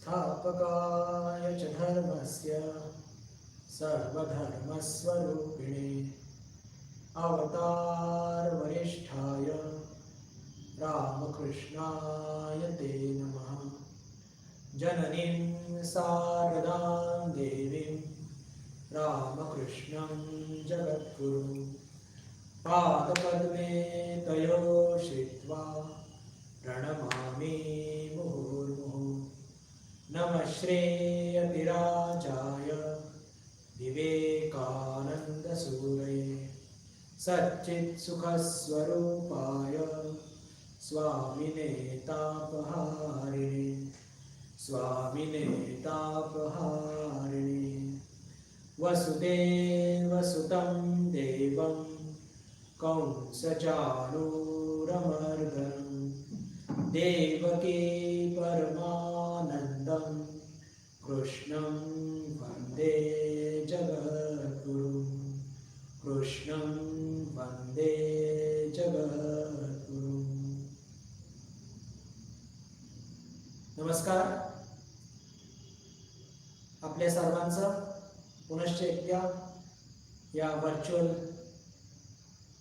संस्थापकाय च धर्मस्य सर्वधर्मस्वरूपिणे अवतारवरिष्ठाय रामकृष्णाय ते नमः। जननीं शारदां देवीं रामकृष्णं जगद्गुरुं पादपद्मे तयो श्रित्वा प्रणमामि मुहुर्मुहुः। नमः श्रेयतिराजाय विवेकानन्दसूरये सच्चित्सुखस्वरूपाय स्वामिने तापहारिणे वसुदेवसुतं देवं कंसचाणूरमर्दनं देवकी परमानन्दं कृष्णं वन्दे जगद्गुरुं नमस्कार। आपल्या सर्वांचं पुनश्च एकदा या व्हर्च्युअल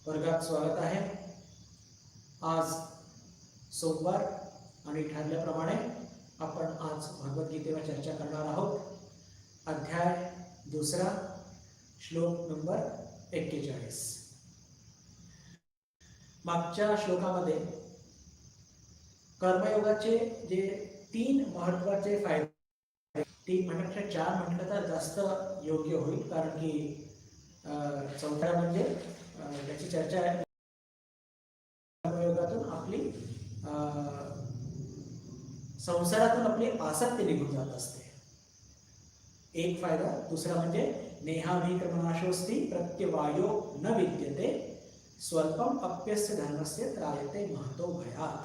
वर्गात स्वागत आहे। आज सोमवार आणि ठरल्याप्रमाणे आपण आज भगवद्गीतेवर चर्चा करणार आहोत। अध्याय 2, श्लोक नंबर 41। मागच्या श्लोकामध्ये कर्मयोगाचे जे 3 महत्त्वाचे फायदे, 3 म्हणण्यापेक्षा 4 म्हटलं तर जास्त योग्य होईल, कारण की चौथा म्हणजे त्याची चर्चा आहे कर्मयोगातून आपली संसारातून आपली आसक्ती निघून जात असते, एक फायदा। दुसरा म्हणजे नेहाभिक्रमनाशोस्ति प्रत्यवायो न विद्यते स्वल्पम अप्यस्य धर्मस्य त्रायते महतो भयात्।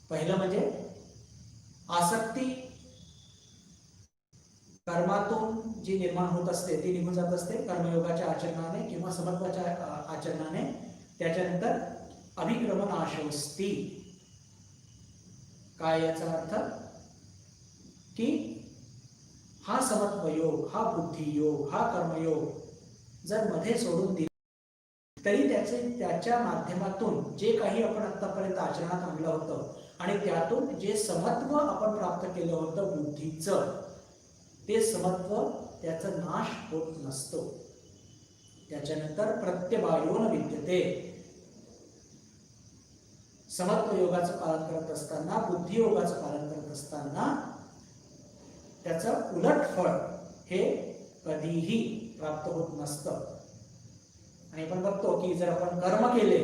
पहिलं म्हणजे आसक्ती कर्मातून जी निर्माण होत असते ती निघून जात असते कर्मयोगाच्या आचरणाने किंवा समत्वाच्या आचरणाने। त्याच्यानंतर अभिक्रमनाशोस्ति, काय याचा अर्थ की हा समत्व योग, हा बुद्धी योग, हा कर्मयोग जर मध्ये सोडून दिला तरी त्याच्या माध्यमातून जे काही आपण आतापर्यंत आचरणात आणलं होतं आणि त्यातून जे समत्व आपण प्राप्त केलं होतं बुद्धीचं, ते समत्व त्याचा नाश होत नसतो। त्याच्यानंतर प्रत्यवायो न विद्यते, समत्व योगाचं पालन करत असताना, बुद्धी योगाचं पालन करत असताना त्याचं उलट फळ हे कधीही प्राप्त होत नसतं। आणि आपण बघतो की जर आपण कर्म केले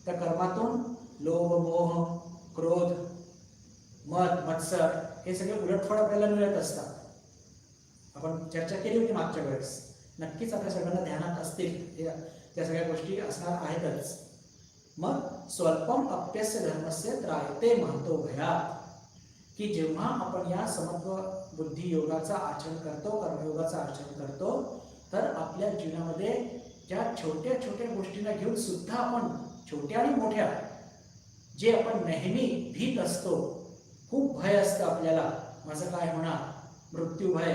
तर कर्मातून लोभ, मोह, क्रोध, मद, मत्सर हे सगळे उलट फळ आपल्याला मिळत असतात। आपण चर्चा केली होती मागच्या वेळेस, नक्कीच आपल्या सगळ्यांना ध्यानात असतील त्या सगळ्या गोष्टी असणार आहेतच। मग स्वल्पम अप्यस्य धर्मस्य त्रायते महतो भयात्, की जेव्हा आपण या समत्व बुद्धी योगाचा आचरण करतो, कर्मयोगाचा आचरण करतो, तर आपल्या जीवनामध्ये ज्या छोट्या छोट्या गोष्टींना घेऊन सुद्धा आपण, छोट्या आणि मोठ्या, जे आपण नेहमी भीत असतो, खूप भय असतं आपल्याला, माझं काय होणार, मृत्यू भय,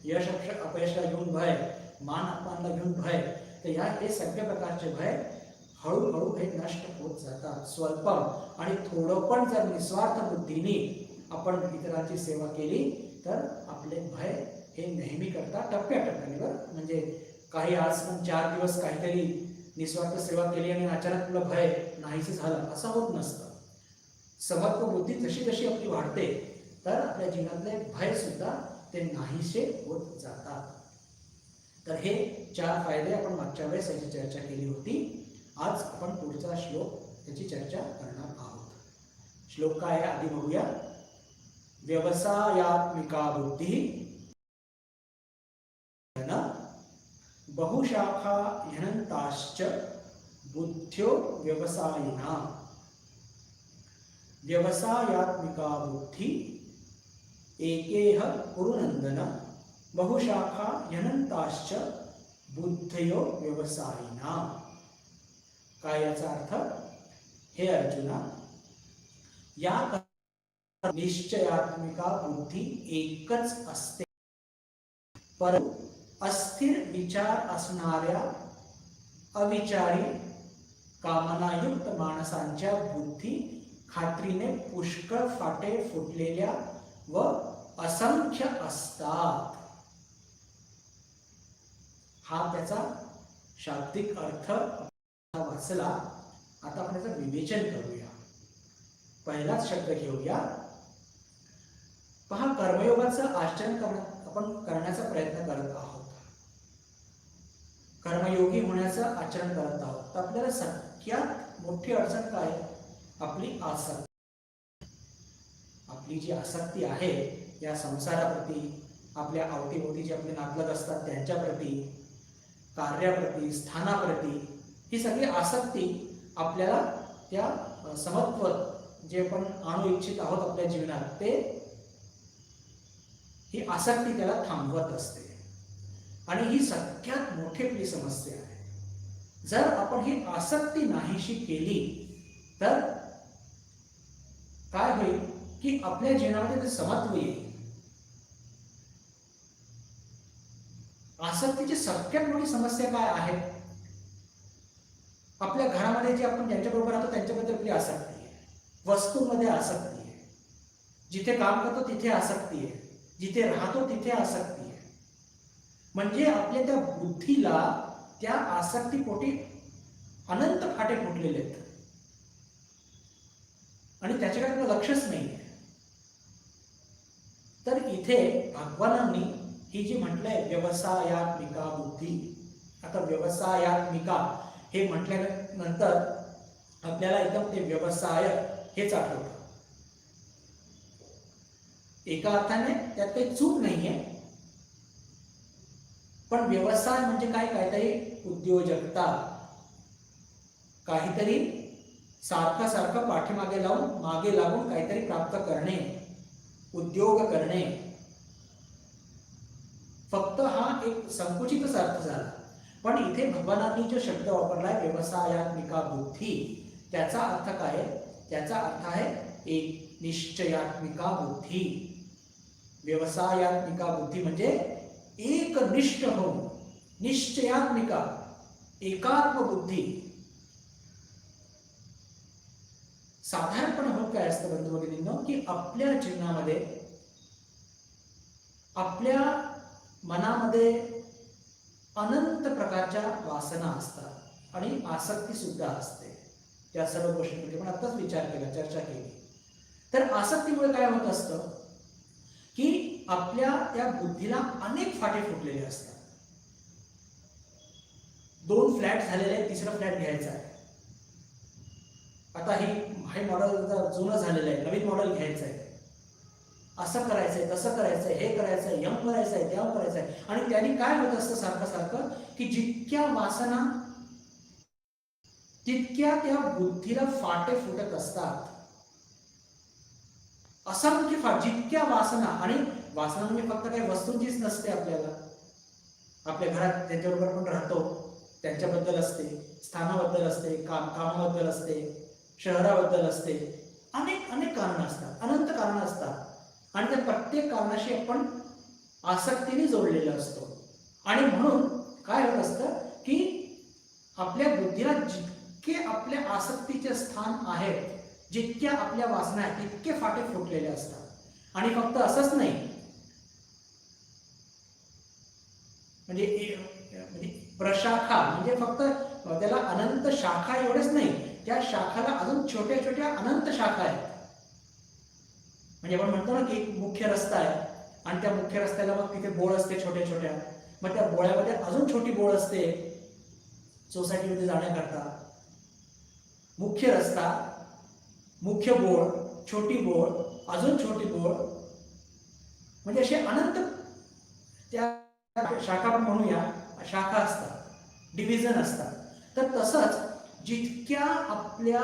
यश अपयशाला घेऊन भय, मान अपमानाला घेऊन भय, तर हे सगळ्या प्रकारचे भय हळूहळू हे नष्ट होत जातात। स्वल्पम, आणि थोडं पण जर निस्वार्थ बुद्धीने आपण इतरांची सेवा केली तर आपले भय हे नेहमी करता टप्प्याटप्प्याने, म्हणजे काही आज पण 4 दिवस काहीतरी निस्वार्थ सेवा केली आणि अचानक आपलं भय नाहीच झालं असं होत नसतं। समत्व बुद्धी जशी जशी आपली वाढते तर आपल्या जीवनातले भय सुद्धा ते नाहीसे होत जातात। तर हे 4 फायदे आपण मागच्या वेळेस याची चर्चा केली होती। आज आपण पुढचा श्लोक त्याची चर्चा करणार आहोत। श्लोक काय आहे आधी बघूया। व्यवसायात्मिका बुद्धी बहुशाखा ह्यनन्ताश्च बुद्ध्यो व्यवसायिना। व्यवसायात्मिका बुद्धि एकेह कुरुनंदन बहुशाखा ह्यनन्ताश्च बुद्धयो व्यवसायिना। काय याचा अर्थ, हे अर्जुना, या निश्चयात्मिका बुद्धी एकच असते, परंतु अस्थिर विचार असणाऱ्या अविचारी कामनायुक्त माणसांच्या बुद्धी खात्रीने पुष्कळ फाटे फुटलेल्या व असंख्य असतात. हा त्याचा शाब्दिक अर्थ वाचला. आता आपण त्याचं विवेचन करूया. पहिलाच शब्द घेऊया. पहा, कर्मयोगाचं आचरण आपण करण्याचा प्रयत्न करत आहोत, कर्मयोगी होण्याचं आचरण करत आहोत. तर आपल्याला सगळ्यात मोठी अडचण काय? आपली आसक्ती. आपली जी आसक्ती आहे या संसाराप्रती, आपल्या अवतीभोवती आपले नातलग असतात त्यांच्याप्रती, कार्याप्रती, स्थानाप्रती, ही सगळी आसक्ती आपल्याला त्या समत्व जे आपण आणू इच्छित आहोत आपल्या जीवनात, ते ही आसक्ती त्याला थांबवत असते. आणि ही सगळ्यात मोठी आपली समस्या आहे. जर आपण ही आसक्ती नाहीशी केली तर काय होईल की आपल्या जीवनामध्ये ते समत्व येईल. आसक्तीची सगळ्यात मोठी समस्या काय आहे? आपल्या घरामध्ये जे आपण ज्यांच्याबरोबर राहतो त्यांच्याबद्दल आपली आसक्ती आहे, वस्तूंमध्ये आसक्ती आहे, जिथे काम करतो तिथे आसक्ती आहे, जिथे राहतो तिथे आसक्ती आहे. म्हणजे आपल्या त्या बुद्धीला त्या आसक्तीपोटी अनंत फाटे फुटलेले आहेत आणि त्याच्याकडे लक्षच नाही आहे. तर इथे भगवानांनी ही जी म्हटलंय व्यवसायात्मिका बुद्धी, आता व्यवसायात्मिका हे म्हटल्यानंतर आपल्याला एकदम ते व्यवसाय हेच आठवतं. एका अर्थाने त्यात काही चूक नाहीये, पण व्यवसाय म्हणजे काय? काहीतरी उद्योजकता, काहीतरी सारखं सारखं पाठीमागे लावून मागे लागून काहीतरी प्राप्त करणे, उद्योग करणे. फक्त हा एक संकुचितच अर्थ झाला. पण इथे भगवानांनी जो शब्द वापरलाय व्यवसायात्मिका बुद्धी, त्याचा अर्थ काय? त्याचा अर्थ आहे एक निश्चयात्मिका बुद्धी. व्यवसायात्मिका बुद्धी म्हणजे एकनिष्ठ होऊन, निश्चयात्मिका एकात्म बुद्धी. साधारणपणे होत काय असतं बंधू भगिनींनो, की आपल्या जीवनामध्ये आपल्या मनामध्ये अनंत प्रकारच्या वासना असतात आणि आसक्ती सुद्धा असते. त्या सर्व गोष्टींमध्ये पण आताच विचार केला, चर्चा केली. तर आसक्तीमुळे काय होत असतं की आपल्या त्या बुद्धीला अनेक फाटे फुटलेले असतात. 2 फ्लॅट झालेले आहेत, तिसरा फ्लॅट घ्यायचा आहे. आता हे मॉडेल जुनं झालेलं आहे, नवीन मॉडेल घ्यायचं आहे. असं करायचंय, तसं करायचंय, हे करायचंय, यम करायचंय, त्याव करायचंय. आणि त्यांनी काय होत असतं सारखं सारखं की जितक्या वासना तितक्या त्या बुद्धीला फाटे फुटत असतात. असंख्य जितक्या वासना, आणि वासना म्हणजे फक्त काही वस्तूंचीच नसते. आपल्याला आपल्या घरात त्यांच्याबरोबर आपण राहतो त्यांच्याबद्दल असते, स्थानाबद्दल असते, कामाबद्दल असते, शहराबद्दल असते. अनेक अनेक कारणं असतात, अनंत कारणं असतात. आणि त्या प्रत्येक कारणाशी आपण आसक्तीने जोडलेलो असतो. आणि म्हणून काय होत असतं की आपल्या बुद्धीला जितके आपल्या आसक्तीचे स्थान आहेत, जितक्या आपल्या वासना आहेत, तितके फाटे फुटलेले असतात. आणि फक्त असंच नाही, म्हणजे प्रशाखा म्हणजे फक्त त्याला अनंत शाखा एवढेच नाही, त्या शाखाला अजून छोट्या छोट्या अनंत शाखा आहेत. म्हणजे आपण म्हणतो ना की एक मुख्य रस्ता आहे आणि त्या मुख्य रस्त्याला मग तिथे बोळ असते छोट्या छोट्या, मग त्या बोळ्यामध्ये अजून छोटी बोळ असते सोसायटीमध्ये जाण्याकरता. मुख्य रस्ता, मुख्य बोळ, छोटी बोळ, अजून छोटी बोळ, म्हणजे असे अनंत त्या शाखा आपण म्हणूया शाखा असतात, डिव्हिजन असतात. तर तसंच जितक्या आपल्या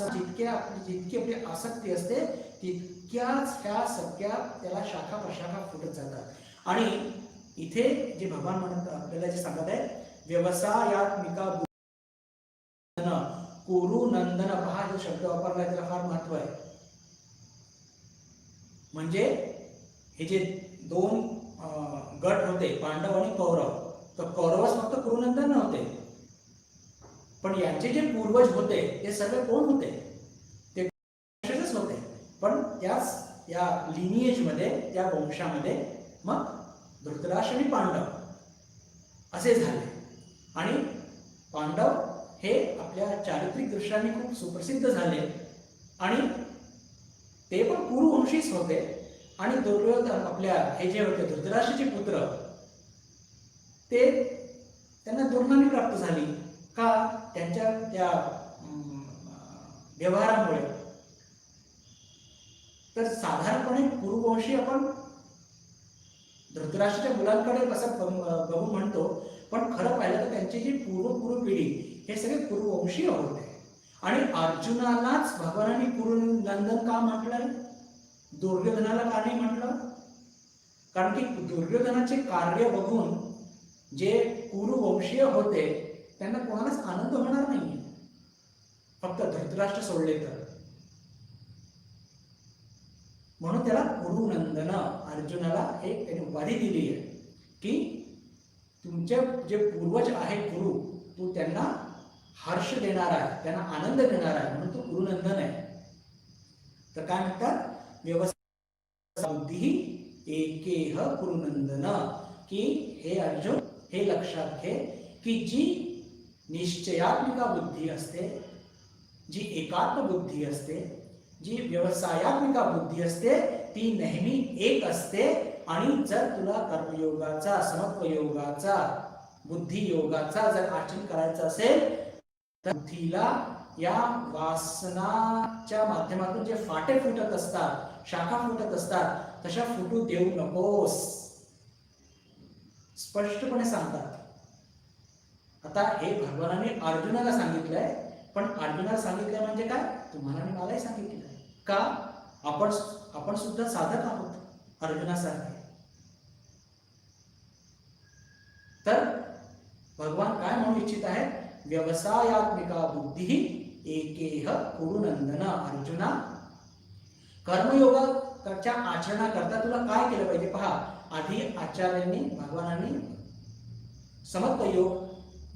जितकी आपली आसक्ती असते तितक्याच ह्या सगळ्या त्याला शाखा प्रशाखा फुटत जातात. आणि इथे जे भगवान म्हणत आपल्याला जे सांगत आहे, व्यवसायात्मिका कुरु नंदन, हा जो शब्द वापरलाय त्याला फार महत्व आहे. म्हणजे हे जे दोन गट होते, पांडव आणि कौरव, तर कौरवास फक्त कुरुनंदन नव्हते, पण यांचे जे पूर्वज होते ते सर्व कोण होते? ते वंशजच होते. पण त्याच या लिनिएज मध्ये, त्या वंशामध्ये मग धृतराष्ट्र आणि पांडव असे झाले. आणि पांडव हे आपल्या चारित्रिक दृष्टीने खूप सुप्रसिद्ध झाले आणि ते पण कुरुवंशीच होते. आणि दुर्योधन आपल्या हे जे होते धृतराष्ट्राचे पुत्र, ते त्यांना दुर्नामी प्राप्त झाली का? त्यांच्या त्या व्यवहारामुळे. तर साधारणपणे कुरुवंशी आपण धृतराष्ट्राच्या मुलांकडे कसं बघू म्हणतो, पण खरं पाहिलं तर त्यांची जी पूर्व पिढी हे सगळे कुरुवंशीय होते. आणि अर्जुनालाच भगवानांनी कुरुनंदन का म्हटलंय, दुर्योधनाला का नाही म्हटलं? कारण की दुर्योधनाचे कार्य बघून जे कुरुवंशीय होते त्यांना कोणालाच आनंद होणार नाही, फक्त धृतराष्ट्र सोडले तर. म्हणून त्याला कुरुनंदन, अर्जुनाला एक त्यांनी उपाधी दिली आहे की तुमचे जे पूर्वज आहे कुरु, तू त्यांना हर्ष देणार आहे, त्यांना आनंद देणार आहे, म्हणून तो कुरुनंदन आहे. तर काय म्हणतात, व्यवस्था बुद्धी एकेह कुरुनंदन, की हे अर्जुन हे लक्षात घे की जी निश्चयात्मिका बुद्धी असते, जी एकात्म बुद्धी असते, जी व्यवसायात्मिका बुद्धी असते, ती नेहमी एक असते. आणि जर तुला कर्मयोगाचा, समत्व योगाचा, बुद्धी योगाचा जर आचरण करायचं असेल तर बुद्धीला या वासनाच्या माध्यमातून जे फाटे फुटत असतात, शाखा फुटत असतात, तशा फुटू देऊ नकोस, स्पष्टपणे सांगतात. आता हे भगवानाने अर्जुनाला सांगितलंय, पण अर्जुनाला सांगितलंय म्हणजे काय, तुम्हाला आणि मलाही सांगितलंय का? आपण सुद्धा साधक आहोत अर्जुनासारखे. तर भगवान काय म्हणू इच्छित आहे, व्यवसायात्मिका बुद्धी एकेह कुरुनंदन. अर्जुना, कर्मयोगाच्या आचरणाकरता तुला काय केलं पाहिजे पहा. आधी आचार्यांनी, भगवानांनी समत्व योग,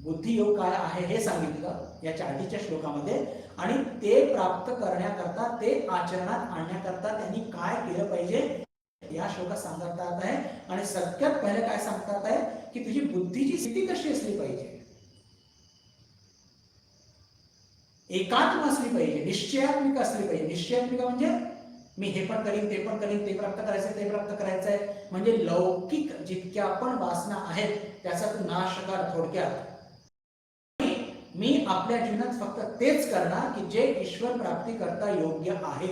बुद्धी योग काय आहे हे सांगितलं याच्या आधीच्या श्लोकामध्ये. आणि ते प्राप्त करण्याकरता, ते आचरणात आणण्याकरता त्यांनी काय केलं पाहिजे या श्लोकात सांगतात आहे. आणि सगळ्यात पहिले काय सांगतात आहे की तुझी बुद्धीची स्थिती कशी असली पाहिजे, एकात्म असली पाहिजे, निश्चयात्मिक असली पाहिजे. निश्चयात्मिका म्हणजे मी हे पण करीन, ते पण करीन, ते प्राप्त करायचंय, ते प्राप्त करायचंय, म्हणजे लौकिक जितक्या पण वासना आहेत त्याचा तू नाश कर थोडक्यात. मी आपल्या जीवनात फक्त तेच करणार की जे ईश्वर प्राप्ती करता योग्य आहे.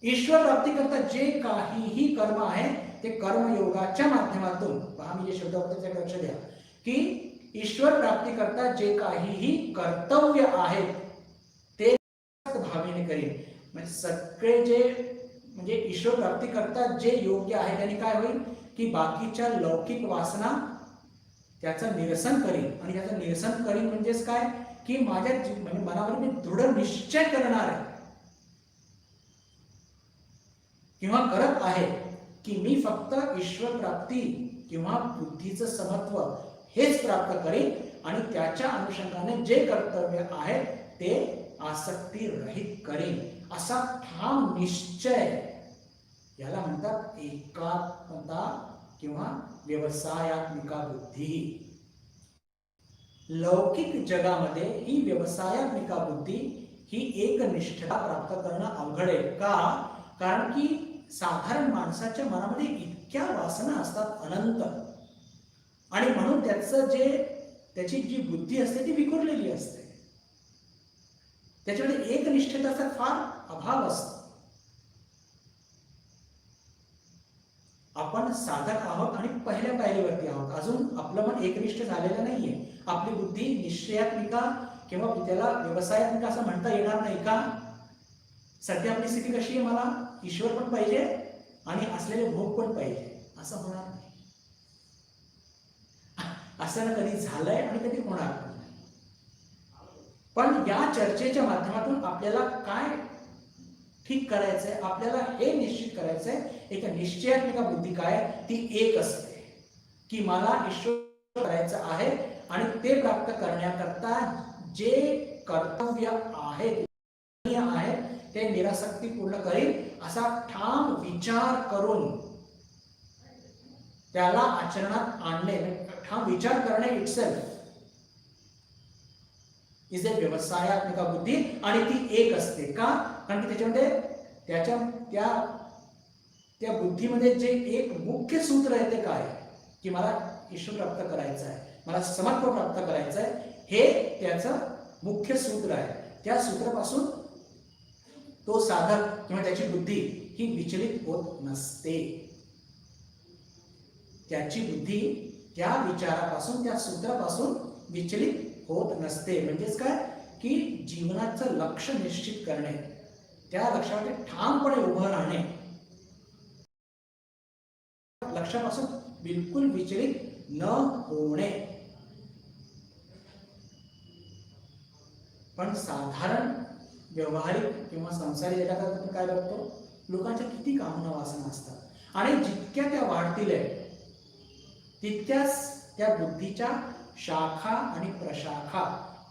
ईश्वर प्राप्ती करता जे काहीही कर्म आहे ते कर्मयोगाच्या माध्यमातून, पहा मी जे शब्द वापरतो त्याकडे लक्ष द्या, की ईश्वर प्राप्ती करता जे काहीही कर्तव्य आहेत ते भावेने करीन. म्हणजे सगळे जे, म्हणजे ईश्वर प्राप्ती करता जे योग्य आहे त्याने काय होईल की बाकीच्या लौकिक वासना त्याचं निरसन करीन. आणि त्याचं निरसन करीन म्हणजेच काय की माझ्या म्हणजे मनावर मी दृढ निश्चय करणार आहे किंवा करत आहे की मी फक्त ईश्वर प्राप्ती किंवा बुद्धीचं समत्व हेच प्राप्त करीन. आणि त्याच्या अनुषंगाने जे कर्तव्य आहे ते आसक्ती रहित करीन, असा ठाम निश्चय याला म्हणतात एकात्मता किंवा व्यवसायात्मिका बुद्धी. लौकिक जगामध्ये ही व्यवसायात्मिका बुद्धी ही एकनिष्ठता प्राप्त करणं अवघड आहे. का? कारण की साधारण माणसाच्या मनामध्ये इतक्या वासना असतात अनंत, आणि म्हणून त्याची जी बुद्धी असते ती विखुरलेली असते. त्याच्यामध्ये एकनिष्ठतेचा फार अभाव असतो. आपण साधक आहोत आणि पहिल्या पायरीवरती आहोत, अजून आपलं मन एकनिष्ठ झालेलं नाहीये. आपली बुद्धी निश्चयात्मिका किंवा त्याला व्यवसायात्मिका असं म्हणता येणार नाही. का? सध्या आपली स्थिती कशी आहे, मला ईश्वर पण पाहिजे आणि असलेले भोग पण पाहिजे, असं होणार नाही. असं ना कधी झालंय आणि कधी होणार नाही. पण या चर्चेच्या माध्यमातून आपल्याला काय ठीक करायचंय, आपल्याला हे निश्चित करायचंय एक निश्चयात्मिका बुद्धी काय ती एक असते की मला ईश्वर करायचं आहे आणि ते प्राप्त करण्याकरता जे कर्तव्य आहेत ते निरासक्ती पूर्ण करील असा ठाम विचार करून त्याला आचरणात आणणे, ठाम विचार करणे इटसेल्फ इज ए व्यवसायात्मिका बुद्धी आणि ती एक असते का? कारण की त्याच्यामध्ये त्या बुद्धीमध्ये जे एक मुख्य सूत्र आहे ते काय की मला ईश्वर प्राप्त करायचं आहे, मला समत्व प्राप्त करायचं आहे, हे त्याचं मुख्य सूत्र आहे. त्या सूत्रापासून तो साधक किंवा त्याची बुद्धी ही विचलित होत नसते. त्याची बुद्धी त्या विचारापासून त्या सूत्रापासून विचलित होत नसते. म्हणजेच काय की जीवनाचं लक्ष निश्चित करणे, त्या लक्ष्यावर ठामपणे उभं राहणे, लक्ष्यापासून बिलकुल विचलित न होणे. पण साधारण व्यवहारिक किंवा संसारी जगात आपण काय बघतो, लोकांच्या किती कामना वासना असतात आणि जितक्या त्या वाढतील तितक्याच त्या बुद्धीच्या शाखा आणि प्रशाखा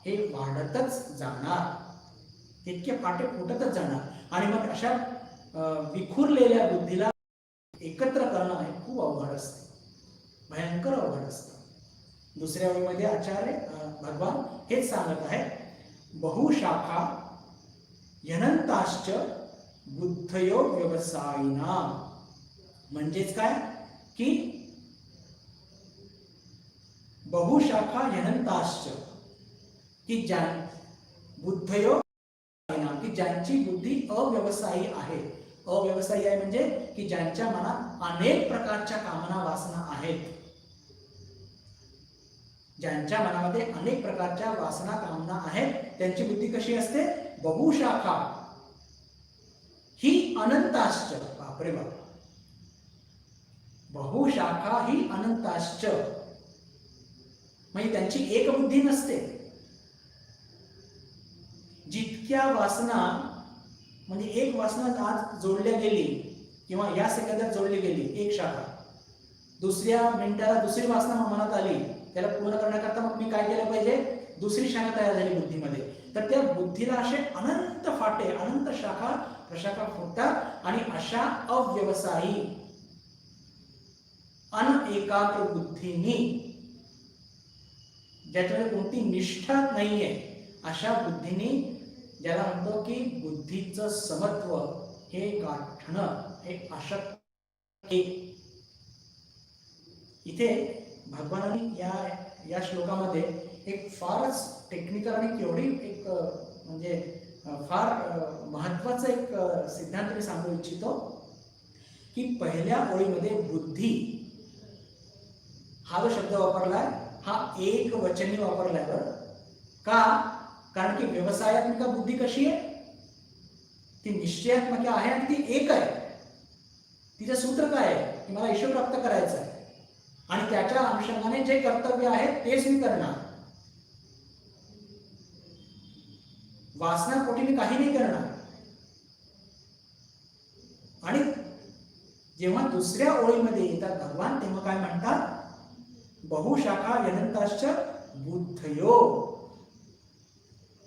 हे वाढतच जाणार, तितके फाटे फुटतच जाणार आणि मग अशा विखुरलेल्या बुद्धीला एकत्र करणं हे खूप अवघड असते, भयंकर अवघड असतं. दुसऱ्या ओळीमध्ये आचार्य भगवान हेच सांगत आहे, बहुशाखा यनंताश्च बुद्धयो व्यवसायिना. म्हणजेच काय की बहुशाखा यनंताश्च की बुद्धयो की ज्यांची बुद्धी अव्यवसायी आहे. अव्यवसायी आहे म्हणजे की ज्यांच्या मनात अनेक प्रकारच्या कामना वासना आहेत, ज्यांच्या मनामध्ये अनेक प्रकारच्या वासना कामना आहेत, त्यांची बुद्धी कशी असते, बहुशाखा ही अनंताश्च. बापरे बाप, बहुशाखा ही अनंताश्च म्हणजे त्यांची एक बुद्धी नसते. जितक्या वासना म्हणजे एक वासना आज जोडल्या गेली किंवा या सेकंदात जोडली गेली एक शाखा, दुसऱ्या मिनिटाला दुसरी वासना मनात आली, त्याला पूर्ण करण्याकरता मग मी काय केलं पाहिजे, दुसरी शाखा तयार झाली बुद्धीमध्ये. तर त्या बुद्धीला असे अनंत फाटे, अनंत शाखा प्रशाखा फुटतात आणि अशा अव्यवसायी अनएकाग्र बुद्धीनी, ज्याच्यामध्ये कोणती निष्ठा नाहीये, अशा बुद्धीने, ज्याला म्हणतो की बुद्धीचं समत्व हे गाठणं हे अशक्य. इथे भगवानाने या श्लोकामध्ये एक फारच टेक्निकल आणि केवढी एक म्हणजे फार महत्वाचा एक सिद्धांत मी सांगू इच्छितो की पहिल्या ओळीमध्ये बुद्धी हा जो शब्द वापरलाय हा एक वचनी वापरलाय. बरं का? कारण की व्यवसायात्मिका बुद्धी कशी आहे, ती निश्चयात्मक आहे आणि ती एक आहे. तिचं सूत्र काय आहे की मला ईश्वर प्राप्त करायचं आहे आणि त्याच्या अनुषंगाने जे कर्तव्य आहे तेच मी करणार, वासना पोटी मी काही नाही करणार. आणि जेव्हा दुसऱ्या ओळीमध्ये येतात भगवान तेव्हा काय म्हणतात, बहुशाखा यनंताश्च बुद्धयो.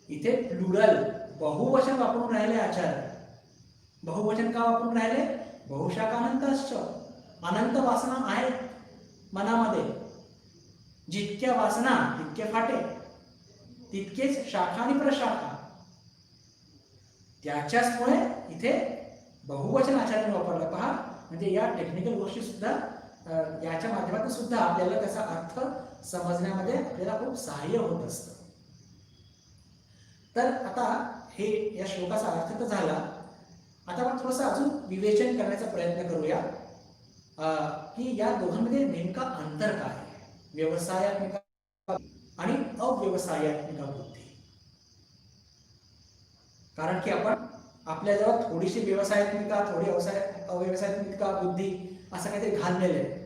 इथे प्लुरल बहुवचन वापरून राहिले आचार्य. बहुवचन का वापरून राहिले, बहुशाखा अनंताश्च, अनंत वासना आहेत मनामध्ये, जितक्या वासना तितके फाटे, तितकेच शाखा आणि प्रशाखा. त्याच्याचमुळे इथे बहुवचन आचार्याने वापरलं. पहा, म्हणजे या टेक्निकल गोष्टी सुद्धा याच्या माध्यमातून सुद्धा आपल्याला त्याचा अर्थ समजण्यामध्ये आपल्याला खूप सहाय्य होत असतं. तर आता हे या श्लोकाचा अर्थ तर झाला. आता आपण थोडंसं अजून विवेचन करण्याचा प्रयत्न करूया की या दोघांमध्ये नेमका अंतर काय आहे, व्यवसायात्मिका आणि अव्यवसायात्मिका बुद्धी. कारण की आपण आपल्याजवळ थोडीशी व्यवसायात्मिका, थोडी अव्यवसायात्मिका बुद्धी असं काहीतरी घाललेलं आहे,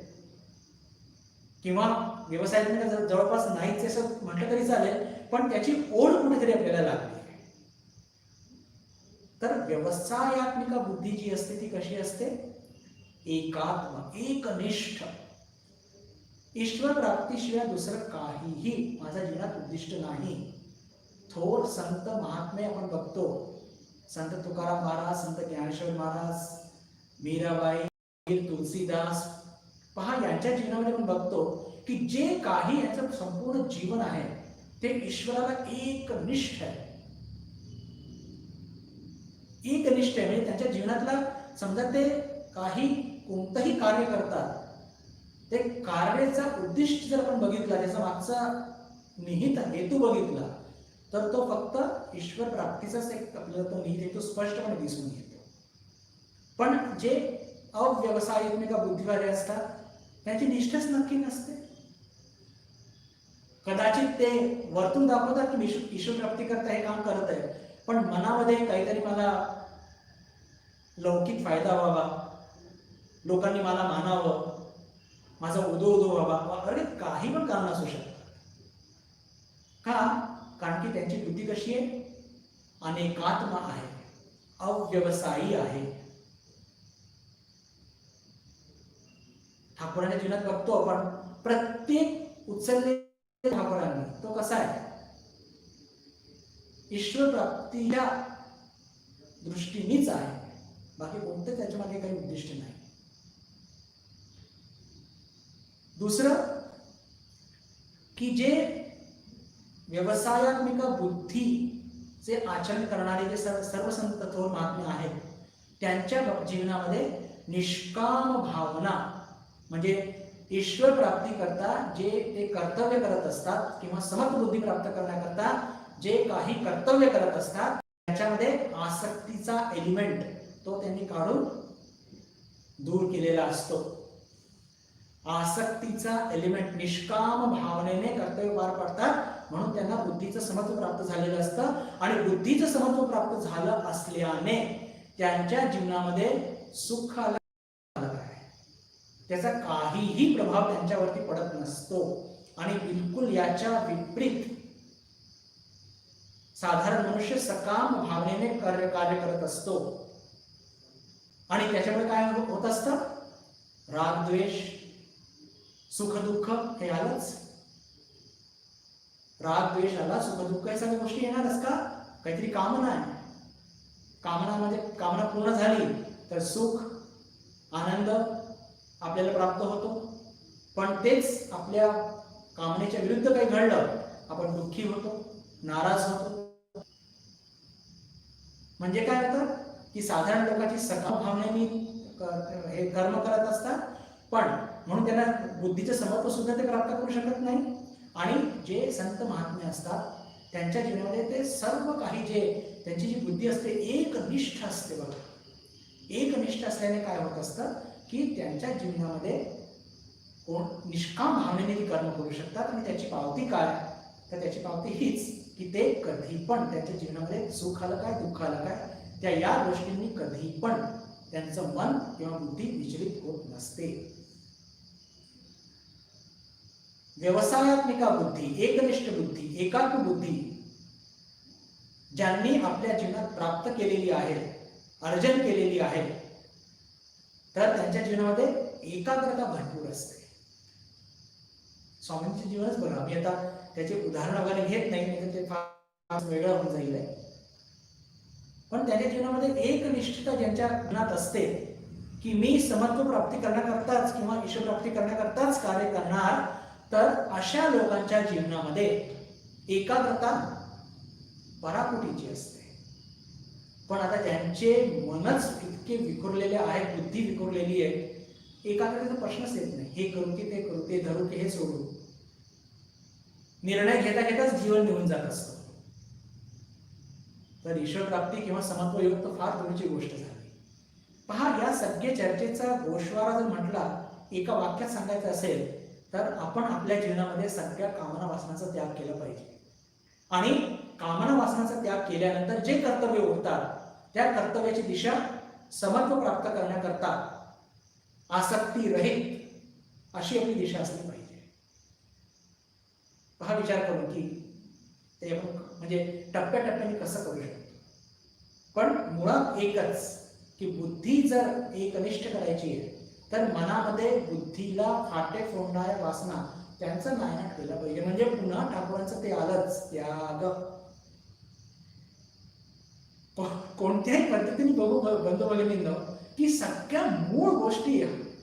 किंवा व्यवसायात्मिका जवळपास नाहीच असं म्हटलं तरी चालेल, पण त्याची ओढ कुठेतरी आपल्याला लागली. तर व्यवसायात्मिका बुद्धी जी असते ती कशी असते? एकात्म, एकनिष्ठ. ईश्वर प्राप्तीशिवाय दुसरं काहीही माझ्या जीवनात उद्दिष्ट नाही. थोर संत महात्मे आपण बघतो, संत तुकाराम महाराज, संत ज्ञानेश्वर महाराज, मीराबाई, तुलसीदास, पहा यांच्या जीवनामध्ये आपण बघतो की जे काही यांचं संपूर्ण जीवन आहे ते ईश्वराला एकनिष्ठ आहे. एकनिष्ठ आहे म्हणजे त्यांच्या जीवनातला समजा ते काही कोणतंही कार्य करतात, ते कार्याचा उद्दिष्ट जर आपण बघितला, त्याचा मागचा निहित हेतू बघितला, तर तो फक्त ईश्वर प्राप्तीचाच एक आपल्याला तो निहित हेतू स्पष्टपणे दिसून येतो. पण जे अव्यवसायिक बुद्धिवाले असतात त्यांची निष्ठाच नक्की नसते. कदाचित ते वर्तून दाखवतात की ईश्वर प्राप्ती करता हे काम करत आहे, पण मनामध्ये काहीतरी मला लौकिक फायदा व्हावा, लोकांनी मला मानावं, माझा उदो उदो व्हावा, अरे काही पण कारण असू शकतं. का? कारण की त्यांची बुद्धी कशी आहे? अनेकात्म आहे, अव्यवसायी आहे. ठाकूरांच्या जीवनात बघतो आपण, प्रत्येक उचलले ठाकूरांनी तो कसा आहे? ईश्वर प्राप्तीच्या दृष्टीनेच आहे, बाकी कोणते त्याच्यामध्ये काही उद्दिष्ट नाही. दुसरं की जे व्यवसायात्मिक बुद्धीचे आचरण करणारे जे सर्व संत थोर महात्मे आहेत, त्यांच्या जीवनामध्ये निष्काम भावना म्हणजे ईश्वर प्राप्ती करता जे ते कर्तव्य करत असतात किंवा समत्वबुद्धी प्राप्त करण्याकरता जे काही कर्तव्य करत असतात त्याच्यामध्ये आसक्तीचा एलिमेंट तो त्यांनी काढून दूर केलेला असतो. आसक्तीचा एलिमेंट निष्काम भावनेने कर्तव्य पार पाडतात, म्हणून त्यांना बुद्धीचं समत्व प्राप्त झालेलं असतं. आणि बुद्धीचं समत्व प्राप्त झालं असल्याने त्यांच्या जीवनामध्ये सुख आलं, त्याचा काहीही प्रभाव त्यांच्यावरती पडत नसतो. आणि बिलकुल याच्या विपरीत साधारण मनुष्य सकाम भावनेने कार्य करत असतो. आणि त्याच्यामुळे काय होत असतं? राग द्वेष सुख दुःख हे आलंच. राग द्वेष आला, सुख दुःख या सगळ्या गोष्टी येणारच. का? काहीतरी कामना आहे, कामना पूर्ण झाली तर सुख आनंद आपल्याला प्राप्त होतो. पण तेच आपल्या कामनेच्या विरुद्ध काही घडलं, आपण दुःखी होतो, नाराज होतो. म्हणजे काय होतं की साधारण लोकांची सकाम भावनेने हे कर्म करत असतात, पण म्हणून त्यांना बुद्धीचं समत्व सुद्धा ते प्राप्त करू शकत नाही. आणि जे संत महात्मे असतात त्यांच्या जीवनामध्ये ते सर्व काही जे त्यांची जी बुद्धी असते एकनिष्ठ असते. बघा, एकनिष्ठ असल्याने काय होत असतं की त्यांच्या जीवनामध्ये निष्काम भावनेने ती कर्म करू शकतात. आणि त्याची पावती काय? तर त्याची पावती हीच की ते कधी पण त्यांच्या जीवनामध्ये सुख आलं काय दुःख आलं काय त्या या गोष्टींनी कधी पण त्यांचं मन किंवा बुद्धी विचलित होत नसते. व्यवसायात्मिका बुद्धी, एकनिष्ठ बुद्धी, एकात्म बुद्धी ज्यांनी आपल्या जीवनात प्राप्त केलेली आहे, अर्जन केलेली आहे, तर त्यांच्या जीवनामध्ये एकाग्रता भरपूर असते. स्वामींचे जीवनच बघा, मी आता त्याचे उदाहरण वगैरे घेत नाही, नाही ते फार वेगळं होऊन जाईल. पण त्यांच्या जीवनामध्ये एकनिष्ठता ज्यांच्या जीवनात असते की मी समत्व प्राप्ती करण्याकरताच किंवा ईश्वर प्राप्ती करण्याकरताच कार्य करणार, तर अशा लोकांच्या जीवनामध्ये एकाग्रता पराकुटीची असते. पण आता ज्यांचे मनच इतके विखुरलेले आहेत, बुद्धी विखुरलेली आहे, एकाग्रतेचा प्रश्नच येत नाही. हे करू की ते करू, ते धरू की हे सोडू, निर्णय घेता घेताच जीवन निघून जात असतं. तर ईश्वर प्राप्ती किंवा समत्व योग तर फार दूरची गोष्ट झाली. पहा, या सगळ्या चर्चेचा गोषवारा जर म्हटला एका वाक्यात सांगायचं असेल तर आपण आपल्या जीवनामध्ये सगळ्या कामना वासनाचा त्याग केला पाहिजे. आणि कामना वासनाचा त्याग केल्यानंतर जे कर्तव्य उरतात त्या कर्तव्याची दिशा समत्व प्राप्त करण्याकरता आसक्ती रहित अशी आपली दिशा असली पाहिजे. हा विचार करू की ते आपण म्हणजे टप्प्याटप्प्याने कसं करू शकतो. पण मुळात एकच, की बुद्धी जर एकनिष्ठ करायची आहे तर मनामध्ये बुद्धीला फाटे फोडणाऱ्या वासना त्यांचा नायनाट केला पाहिजे. म्हणजे पुन्हा ठाकूरांचं ते आलंच, त्याग. कोणत्याही पद्धतीने बघू बंधू भगिनींनो, की सगळ्या मूळ गोष्टी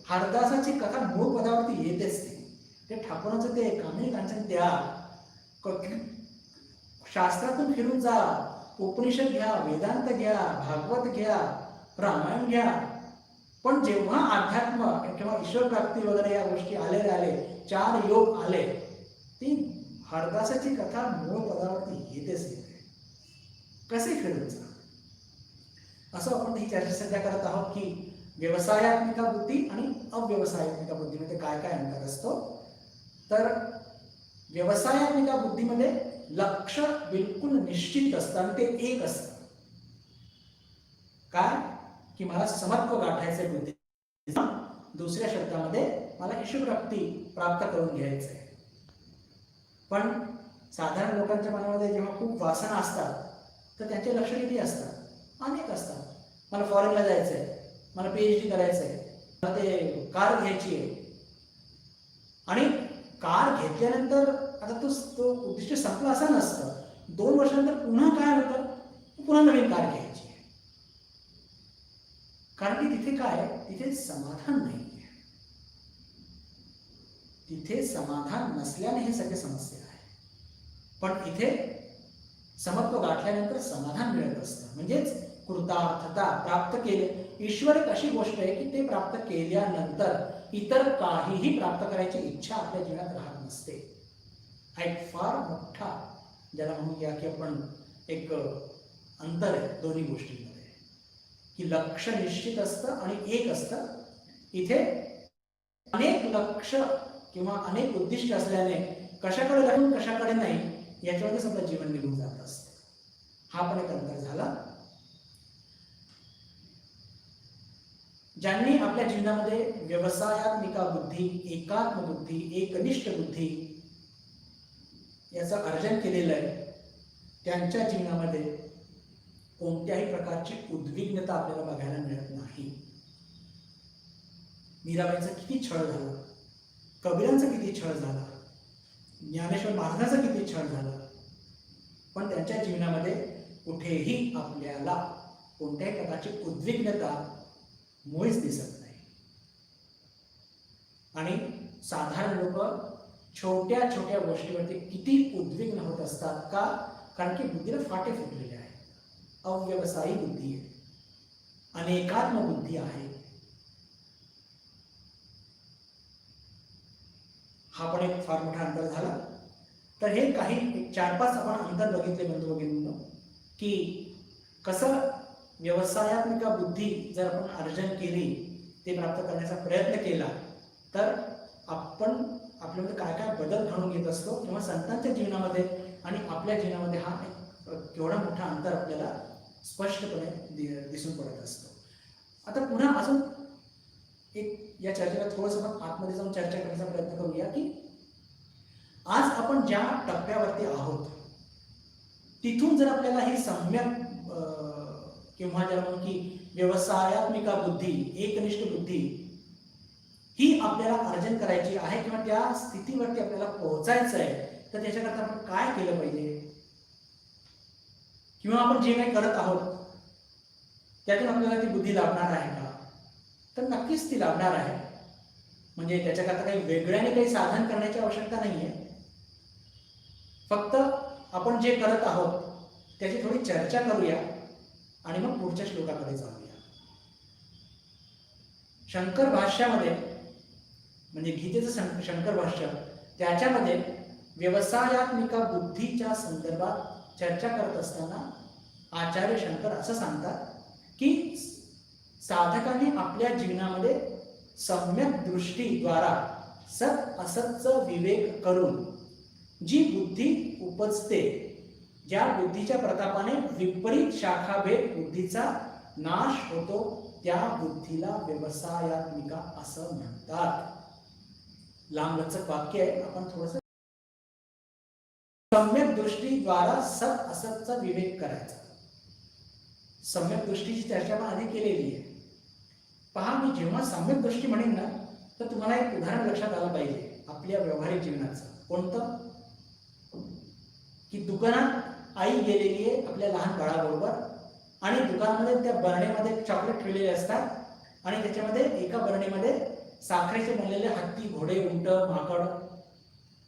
हरदासाची कथा मूळ पदावरती येतेच. ते ठाकूरांचं ते कामिनी कांचन त्याग. शास्त्रातून फिरून जा, उपनिषद घ्या, वेदांत घ्या, भागवत घ्या, रामायण घ्या, पण जेव्हा अध्यात्म किंवा ईश्वर प्राप्ती वगैरे या गोष्टी आले, 4 योग आले, ती हरदासाची कथा मूळ पदावरती येतेच येते. कसे फिरून जा. असं आपण ही चर्चा सध्या करत आहोत की व्यवसायात्मिका बुद्धी आणि अव्यवसायात्मिका बुद्धीमध्ये काय काय अंतर असतो. तर व्यवसायात्मिका बुद्धीमध्ये लक्ष बिलकुल निश्चित असतं आणि ते एक असतं. काय की मला समत्व गाठायचे बुद्धी, दुसऱ्या शब्दामध्ये मला ईश्वरप्राप्ती प्राप्त करून घ्यायचंय. पण साधारण लोकांच्या मनामध्ये जेव्हा खूप वासना असतात तर त्यांचे लक्ष किती असतात? अनेक असतात. मला फॉरेनला जायचंय, मला PhD करायचंय, मला ते कार घ्यायची आहे. आणि कार घेतल्यानंतर आता तो उद्दिष्ट संपला असं नसतं. 2 वर्षानंतर पुन्हा काय होतं? पुन्हा नवीन कार घ्यायची आहे. कारण की तिथे काय, तिथे समाधान नाही. तिथे समाधान नसल्याने हे सगळे समस्या आहे. पण इथे समत्व गाठल्यानंतर समाधान मिळत असतं. म्हणजेच कृतार्थता प्राप्त केले. ईश्वर एक अशी गोष्ट आहे की ते प्राप्त केल्यानंतर इतर काहीही प्राप्त करायची इच्छा आपल्या जीवनात राहत नसते. हा एक फार मोठा, ज्याला म्हणूया की आपण एक अंतर आहे दोन्ही गोष्टींमध्ये, की लक्ष निश्चित असतं आणि एक असतं. इथे अनेक लक्ष किंवा अनेक उद्दिष्ट असल्याने कशाकडे लागून कशाकडे नाही याच्यामध्येच आपलं जीवन निघून जात असतं. हा पण एक अंतर झाला. ज्यांनी आपल्या जीवनामध्ये व्यवसायात्मिका बुद्धी, एकात्म बुद्धी, एकनिष्ठ बुद्धी याचं अर्जन केलेलं आहे, त्यांच्या जीवनामध्ये कोणत्याही प्रकारची उद्विग्नता आपल्याला बघायला मिळत नाही. मीराबाईचा किती छळ झाला, कबीरांचा किती छळ झाला, ज्ञानेश्वर महाराजांचा किती छळ झाला, पण त्यांच्या जीवनामध्ये कुठेही आपल्याला कोणत्याही प्रकारची उद्विग्नता मुळीच दिसत नाही. आणि साधारण लोक छोट्या छोट्या गोष्टीवरती किती उद्विग्न होत असतात का? कारण की बुद्धीला फाटे फुटलेले आहेत. अव्यवसायी बुद्धी आहे, अनेकात्म बुद्धी आहे. हा पण एक फार मोठा अंतर झाला. तर हे काही 4-5 आपण अंतर बघितले बंधू भगिनींनो, की कसं व्यवसायात्मिका बुद्धी जर आपण अर्जन केली, ते प्राप्त करण्याचा प्रयत्न केला तर आपण आपल्यामध्ये काय काय बदल घडून घेत असतो, किंवा संतांच्या जीवनामध्ये आणि आपल्या जीवनामध्ये हा एक केवढा मोठा अंतर आपल्याला स्पष्टपणे दिसून पडत असतो. आता पुन्हा अजून एक या चर्चेला थोडंसं आपण आतमध्ये जाऊन चर्चा करण्याचा प्रयत्न करूया, की आज आपण ज्या टप्प्यावरती आहोत तिथून जर आपल्याला ही सम्यक किंवा ज्याला म्हणू की व्यवसायात्मिका बुद्धी, एकनिष्ठ बुद्धी ही आपल्याला अर्जन करायची आहे किंवा त्या स्थितीवरती आपल्याला पोहोचायचं आहे, तर त्याच्याकरता आपण काय केलं पाहिजे, किंवा आपण जे काही करत आहोत त्यातून आपल्याला ती बुद्धी लाभणार आहे का? तर नक्कीच ती लाभणार आहे. म्हणजे त्याच्याकरता काही वेगळ्याने काही साधन करण्याची आवश्यकता नाहीये. फक्त आपण जे करत आहोत त्याची थोडी चर्चा करूया आणि मग पुढच्या श्लोकाकडे जाऊया. शंकर भाष्यामध्ये, म्हणजे गीतेचं शंकर भाष्य, त्याच्यामध्ये व्यवसायात्मिका बुद्धीच्या संदर्भात चर्चा करत असताना आचार्य शंकर असं सांगतात की साधकांनी आपल्या जीवनामध्ये सम्यक दृष्टीद्वारा सत असतचा विवेक करून जी बुद्धी उपजते, ज्या बुद्धीच्या प्रतापाने विपरीत शाखाभेद बुद्धीचा नाश होतो, त्या बुद्धीला व्यवसायात्मिका असं म्हणतात. लांबलचक वाक्य आहे, आपण थोडंसं सम्यक दृष्टीद्वारा सत असतचा विवेक करायचा. सम्यक दृष्टीची चर्चा आपण आधी केलेली आहे. पहा, मी जेव्हा सम्यक दृष्टी म्हणेन ना, तर तुम्हाला एक उदाहरण लक्षात आलं पाहिजे आपल्या व्यावहारिक जीवनाचं. कोणतं? की दुकानात आई गेलेली आहे आपल्या लहान बाळाबरोबर, आणि दुकानामध्ये त्या बरणीमध्ये चॉकलेट ठेवलेले असतात, आणि त्याच्यामध्ये एका बरणीमध्ये साखरेचे बनलेले हत्ती, घोडे, उंट, माकड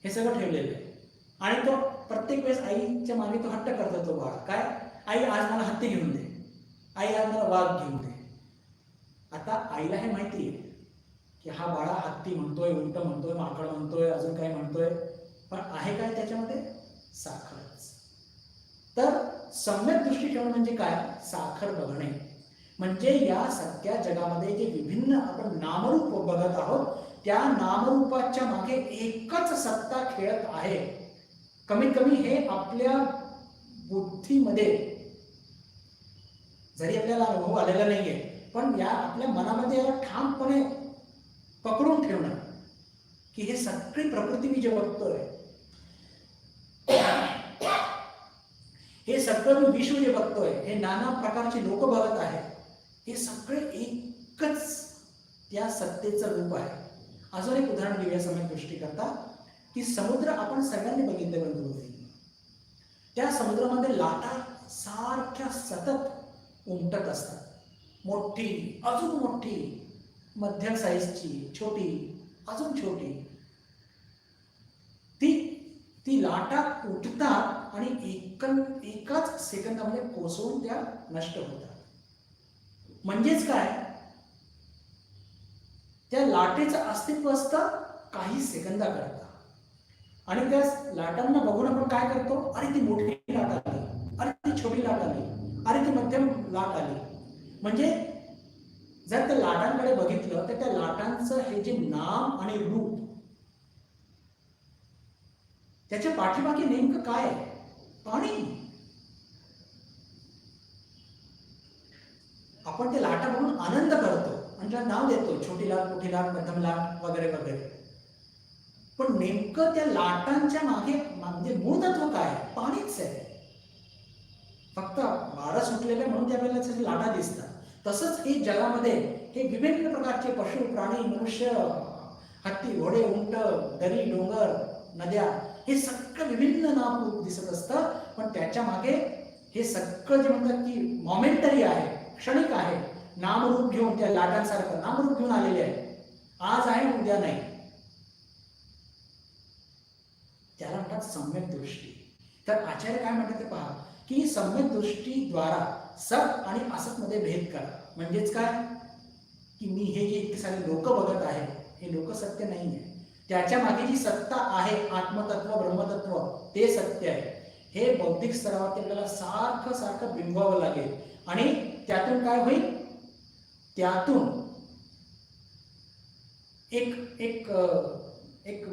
हे सगळं ठेवलेलं आहे. आणि तो प्रत्येक वेळेस आईच्या मागे तो हट्ट करतो तो बाळ. काय? आई आज मला हत्ती घेऊन दे, आई आज मला वाघ घेऊन दे. आता आईला हे माहिती आहे की हा बाळा हत्ती म्हणतोय, उंट म्हणतोय, माकड म्हणतोय, अजून काय म्हणतोय, पण आहे काय त्याच्यामध्ये? साखरच. तर सम्यक दृष्टी ठेवणं म्हणजे काय? साखर बघणे. म्हणजे या सत्या जगामध्ये जे विभिन्न आपण नामरूप बघत आहोत, त्या नामरूपाच्या मागे एकच सत्ता खेळत आहे. कमीत कमी हे आपल्या बुद्धीमध्ये जरी आपल्याला अनुभव आलेला नाहीये, पण या आपल्या मनामध्ये याला ठामपणे पकडून ठेवणं की हे सगळी प्रकृती मी जे बघतोय, हे सगळं मी विश्व जे बघतोय, हे नाना प्रकारचे लोक बघत आहेत, हे सगळे एकच त्या सत्तेचं रूप आहे. अजून एक उदाहरण घेऊया सम्यक दृष्टी करता, की समुद्र आपण सगळ्यांनी बघितले बंधू. त्या समुद्रामध्ये लाटा सारख्या सतत उमटत असतात. मोठी, अजून मोठी, मध्यम साईजची, छोटी, अजून छोटी. ती लाटा उठतात आणि एकाच सेकंदामध्ये कोसळून त्या नष्ट होतात. म्हणजेच काय? त्या लाटेचं अस्तित्व असतं काही सेकंदाकरता, आणि त्या लाटांना बघून आपण काय करतो? अरे ती मोठी लाट आली, अरे ती छोटी लाट आली, अरे ती मध्यम लाट आली. म्हणजे जर त्या लाटांकडे बघितलं तर त्या लाटांचं हे जे नाम आणि रूप, त्याच्या पाठीमागे नेमकं काय आहे? पाणी. आपण ते लाटा बघून आनंद करतो आणि त्याला नाव देतो, छोटी लाट, मोठी लाट, मध्यम लाट वगैरे वगैरे. पण नेमकं त्या लाटांच्या मागे म्हणजे मूळ तत्व काय? पाणीच आहे. फक्त वारं सुटलेलं म्हणून त्यावेळेला त्याची लाटा दिसतात. तसंच हे जगामध्ये हे विभिन्न प्रकारचे पशु, प्राणी, मनुष्य, हत्ती, घोडे, उंट, दरी, डोंगर, नद्या, हे सगळं विभिन्न नामरूप दिसत असतं. पण त्याच्या मागे हे सगळं जे म्हणतात की मोमेंटरी आहे, क्षणिक आहे, नामरूप घेऊन त्या लाटांसारखं नामरूप घेऊन आलेले आहे. आज आहे, उद्या नाही. त्याला म्हणतात सम्यक दृष्टी. तर आचार्य काय म्हणतात ते पहा, की सम्यक दृष्टीद्वारा सत आणि असत मध्ये भेद करा. म्हणजेच काय? की मी हे जे इतके सारे लोक बघत आहे, हे लोक सत्य नाही आहे. त्याच्या मागे जी सत्ता आहे, आत्मतत्व, ब्रह्मतत्व, ते सत्य आहे. हे बौद्धिक स्तरावरती आपल्याला सारखं सारखं बिंबवावं लागेल. आणि त्यातून काय होईल? त्यातून एक एक एक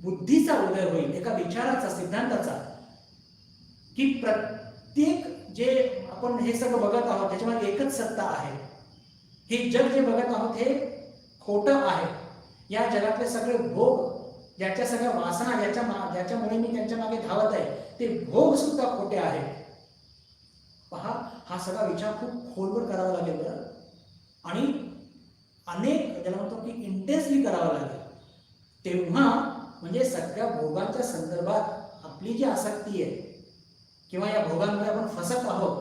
बुद्धीचा उदय होईल, एका विचाराचा, सिद्धांताचा, की प्रत्येक जे आपण हे सगळं बघत आहोत त्याच्यामध्ये एकच सत्ता आहे. हे जग जे बघत आहोत हे खोटं आहे. या जगातले सगळे भोग, ज्याच्या सगळ्या वासना, ज्याच्यामुळे मी त्यांच्या मागे धावत आहे, ते भोग सुद्धा खोटे आहेत. पहा, हा सगळा विचार खूप खोलवर करावा लागेल बरं, आणि अनेक, ज्याला म्हणतो की इंटेन्सली करावा लागेल. तेव्हा म्हणजे सगळ्या भोगांच्या संदर्भात आपली जी आसक्ती आहे किंवा या भोगांमध्ये आपण फसत आहोत,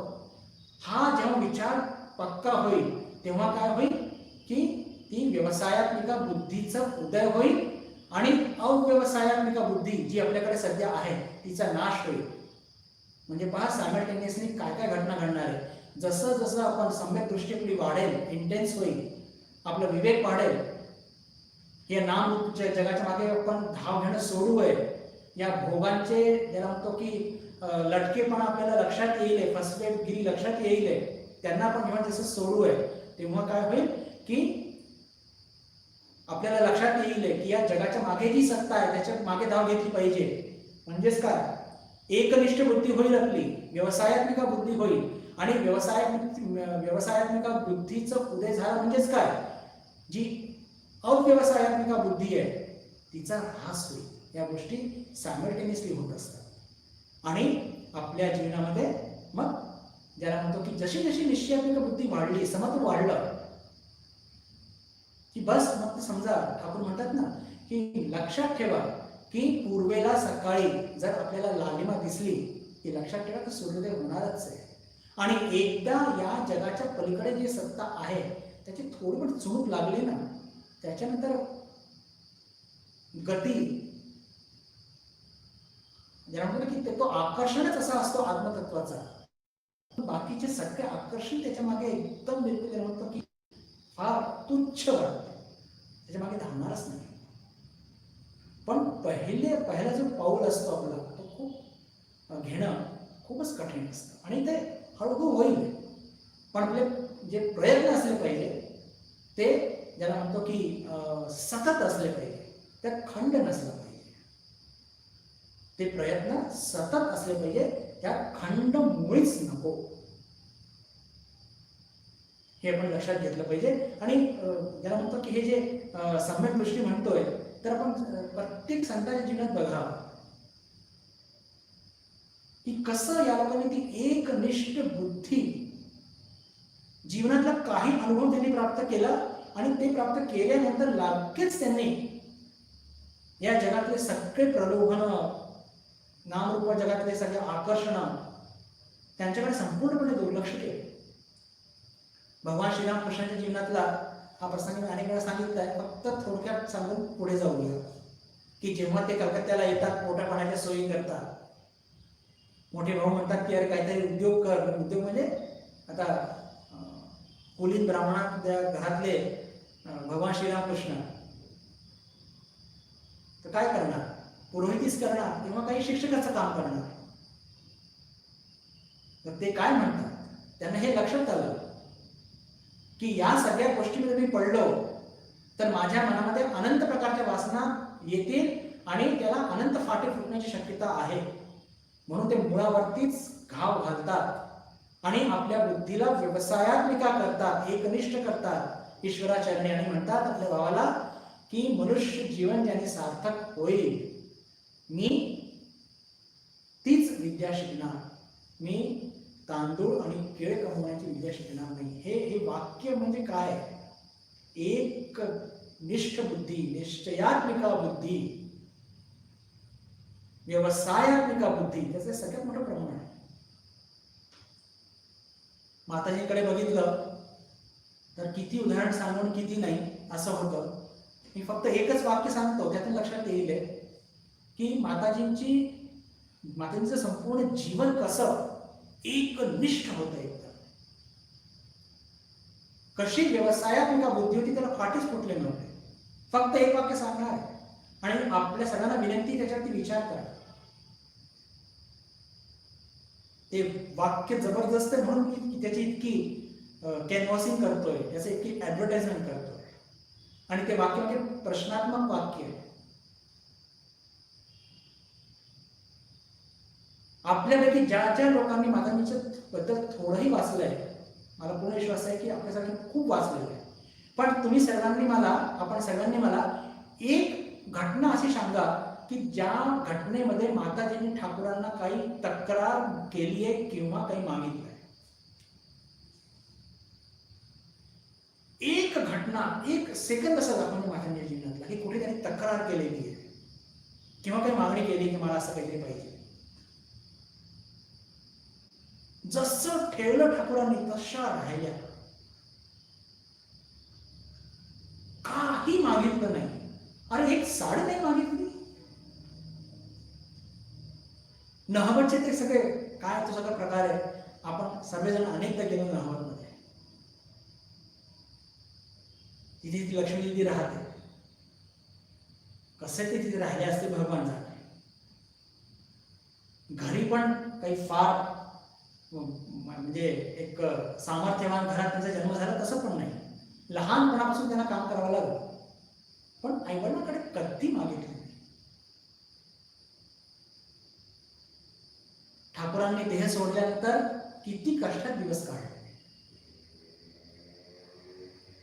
हा जेव्हा विचार पक्का होईल तेव्हा काय होईल? की ती व्यवसायात्मिका बुद्धीचा उदय होईल आणि अव्यवसायात्मिका बुद्धी जी आपल्याकडे सध्या आहे तिचा नाश होईल. म्हणजे पहा, सायमल्टेनियसली काय काय घटना घडणार आहे. जसं जसं आपण सम्यक दृष्टी आपली वाढेल, इंटेन्स होईल, आपला विवेक वाढेल, या नामरूप जगाच्या मागे आपण धाव घेणं सोडू आहे, या भोगांचे ज्याला म्हणतो की लटकेपणा आपल्याला लक्षात येईल, फसवेगिरी लक्षात येईल, त्यांना आपण जेव्हा जसं सोडू आहे तेव्हा काय होईल? की आपल्याला लक्षात येईल की या जगाच्या मागे जी सत्ता आहे त्याच्या मागे धाव घेतली पाहिजे. म्हणजेच काय? एकनिष्ठ बुद्धी होईल आपली, व्यवसायात्मिका बुद्धी होईल. आणि व्यवसायात्मिका बुद्धीचं उदय झाला म्हणजेच काय? जी अव्यवसायात्मिका बुद्धी आहे तिचा ह्रास होईल. या गोष्टी सायमल्टेनियसली होत असतात आणि आपल्या जीवनामध्ये मग ज्याला म्हणतो की जशी जशी निश्चयात्मिक बुद्धी वाढली, समत्व वाढलं की बस मग समजा ठाकूर म्हणतात ना की लक्षात ठेवा की पूर्वेला सकाळी जर आपल्याला लालिमा दिसली की लक्षात ठेवा की सूर्योदय होणारच आहे. आणि एकदा या जगाच्या पलीकडे जी सत्ता आहे त्याची थोडी पण चूक लागली ना, त्याच्यानंतर गती, ज्याला म्हणतो की तो आकर्षणच असा असतो आत्मतत्वाचा. बाकीचे सगळे आकर्षण त्याच्या मागे एकदम बिलकुल म्हणतो की फार तुच्छ वाटतं, त्याच्या मागे धावणारच नाही. पण पहिला जो पाऊल असतो आपला तो खूप घेणं खूपच कठीण असतं आणि ते हळूहळू होईल. पण आपले जे प्रयत्न असले पाहिजे ते ज्याला म्हणतो की सतत असले पाहिजे, त्यात खंड नसला पाहिजे. ते प्रयत्न सतत असले पाहिजे, त्यात खंड मुळीच नको, हे आपण लक्षात घेतलं पाहिजे. आणि ज्याला म्हणतो की हे जे सम्यक दृष्टी म्हणतोय तर आपण प्रत्येक संतांच्या जीवनात बघा की कसं या लोकांनी ती एकनिष्ठ बुद्धी, जीवनातला काही अनुभव त्यांनी प्राप्त केला आणि ते प्राप्त केल्यानंतर लगेच त्यांनी या जगातले सगळे प्रलोभन, नामरूप जगातले सगळे आकर्षण त्यांच्याकडे संपूर्णपणे दुर्लक्ष केले. भगवान श्रीरामकृष्णाच्या जीवनातला हा प्रसंग मी अनेक वेळा सांगितलाय, फक्त थोडक्यात सांगून पुढे जाऊया की जेव्हा ते कलकत्त्याला येतात पोटा पाण्याच्या सोयी करतात, मोठे भाऊ म्हणतात की अरे काहीतरी उद्योग कर. उद्योग म्हणजे आता कुलीन ब्राह्मणात घरातले भगवान श्रीरामकृष्ण तर काय करणार, पुरोहितीच करणार किंवा काही शिक्षकाचं काम करणार. तर ते काय म्हणतात, त्यांना हे लक्षात आलं की या सगळ्या गोष्टीमध्ये मी पडलो तर माझ्या मनामध्ये अनंत प्रकारच्या वासना येतील आणि त्याला अनंत फाटे फुटण्याची शक्यता आहे. म्हणून ते मुळावरतीच घाव घालतात आणि आपल्या बुद्धीला व्यवसायात्मिका करतात, एकनिष्ठ करतात ईश्वराचरणी आणि म्हणतात आपल्या भावाला की मनुष्य जीवन ज्याने सार्थक होईल, मी तीच विद्या शिकणार, मी तांदूळ आणि केळ कमवण्याची विद्या शिकणार नाही. हे वाक्य म्हणजे काय, एक निष्ठ बुद्धी, निश्चयात्मिका बुद्धी, व्यवसायात्मिका बुद्धी, त्याचं सगळ्यात मोठं प्रमाण आहे. माताजीकडे बघितलं तर किती उदाहरण सांगून किती नाही असं होतं. मी फक्त एकच वाक्य सांगतो, त्यातून लक्षात येईल की माताजींचं संपूर्ण जीवन कसं एकनिष्ठ होतं. एकदम कशी व्यवसायात्मिका बुद्धी होती, त्याला फाटीच फुटले नव्हते. फक्त एक वाक्य सांगणार आणि आपल्या सगळ्यांना विनंती त्याच्यावरती विचार करा. ते वाक्य जबरदस्त आहे म्हणून मी त्याची इतकी कॅनव्हासिंग करतोय, त्याचं इतकी ऍडव्हर्टाइजमेंट करतोय. आणि ते वाक्य म्हणजे प्रश्नात्मक वाक्य आहे. आपल्यापैकी ज्या ज्या लोकांनी माताजींच्या बद्दल थोडंही वाचलंय, मला पूर्ण विश्वास आहे की आपल्यासाठी खूप वाचलेलं आहे. पण तुम्ही सर्वांनी मला, आपण सगळ्यांनी मला एक घटना अशी सांगा की ज्या घटनेमध्ये माताजींनी ठाकूरांना काही तक्रार केली आहे किंवा काही मागितलं आहे. एक घटना, एक सेकंद असं दाखवणे माताजींच्या जीवनातला की कुठे त्यांनी तक्रार केलेली आहे किंवा काही मागणी केली की मला असं काहीतरी पाहिजे. जसं ठेवलं ठाकूरांनी तशा राहिल्या, काही मागितलं नाही. अरे एक साडी नाही मागितली. नहवतचे ते सगळे काय तो सगळा प्रकार आहे, आपण सर्वजण अनेकदा गेलो नहवतमध्ये. तिथे ती लक्ष्मी दिदी राहते, कसे ते तिथे राहिले असते भगवान जाणे. घरी पण काही फार म्हणजे एक सामर्थ्यवान घरात त्यांचा जन्म झाला तसं पण नाही. लहानपणापासून त्यांना काम करावं लागलं, पण आईवडिलांकडे कधी मागितलं नाही. ठाकूरांनी देह सोडल्यानंतर किती कष्टात दिवस काढले.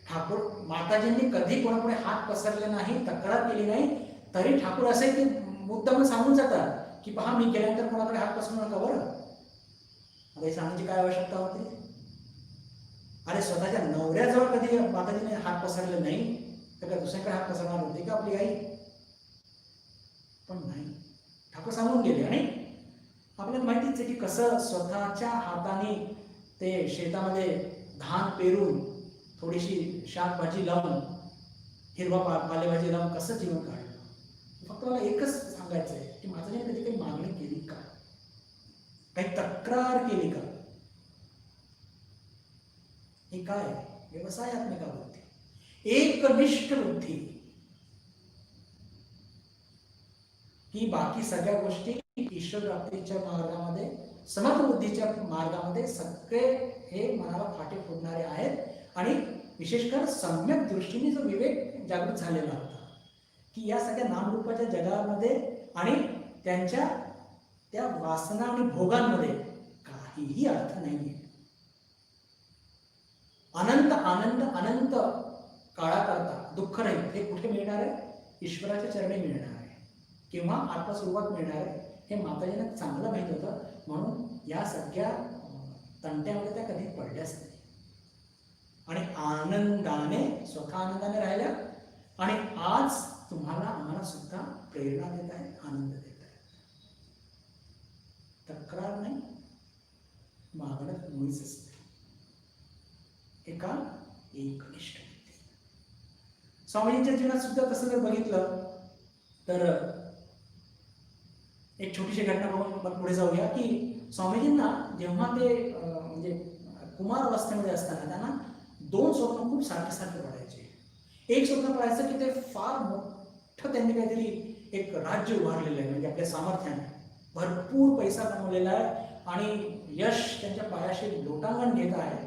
ठाकूर माताजींनी कधी कोणापुढे हात पसरले नाही, तक्रार केली नाही. तरी ठाकूर असे की मुद्दाम सांगून जातात की पहा मी गेल्यानंतर कोणाकडे हात पसरू नका बरं. आता हे सांगण्याची काय आवश्यकता होती? अरे स्वतःच्या नवऱ्याजवळ कधी माताजीने हात पसरले नाही तर काय दुसऱ्याकडे हात पसरणार होते का आपली आई? पण नाही, ठाकूर सांगून गेले. आणि आपल्याला माहितीच आहे की कसं स्वतःच्या हाताने ते शेतामध्ये धान पेरून थोडीशी शाकभाजी लावून हिरवा पालेभाजी लावून कसं जीवन काढलं. फक्त मला एकच सांगायचं आहे की माताजीने कधी काही मागणी केली का? काही तक्रार केली का? हे काय? व्यवसायात्मिका बुद्धी, एकनिष्ठ बुद्धी, की बाकी सगळ्या गोष्टी ईश्वर प्राप्तीच्या मार्गामध्ये, समत्वबुद्धीच्या मार्गामध्ये सगळे हे मनाला फाटे फोडणारे आहेत. आणि विशेषकर सम्यक दृष्टीने जो विवेक जागृत झालेला होता की या सगळ्या नामरूपाच्या जगामध्ये आणि त्यांच्या त्या वासना आणि भोगांमध्ये काहीही अर्थ नाहीये. अनंत आनंद अनंत काळाकरता दुःख नाही, हे कुठे मिळणार आहे? ईश्वराच्या चरणी मिळणार आहे किंवा आत्मस्वरूपात मिळणार आहे. हे माताजींना चांगलं माहित होतं, म्हणून या सगळ्या तंट्यामध्ये त्या कधी पडल्याच नाही आणि आनंदाने, स्वतः आनंदाने राहिल्या. आणि आज तुम्हाला आम्हाला सुद्धा प्रेरणा देत आहे, आनंद देत आहे. तक्रार नाही, मागणं मुळीच असते. एका एकनिष्ठ बुद्धी. स्वामीजींच्या जीवनात सुद्धा तसं जर बघितलं तर एक छोटीशी घटना बघून पुढे जाऊया की स्वामीजींना जेव्हा ते म्हणजे कुमार अवस्थेमध्ये असताना त्यांना दोन स्वप्न खूप सारखे सारखे पडायचे. एक स्वप्न पडायचं की ते फार मोठं त्यांनी काहीतरी एक राज्य उभारलेलं आहे, म्हणजे आपल्या सामर्थ्याने भरपूर पैसा कमवलेला आहे आणि यश त्यांच्या पायाशी लोटांगण घेत आहे.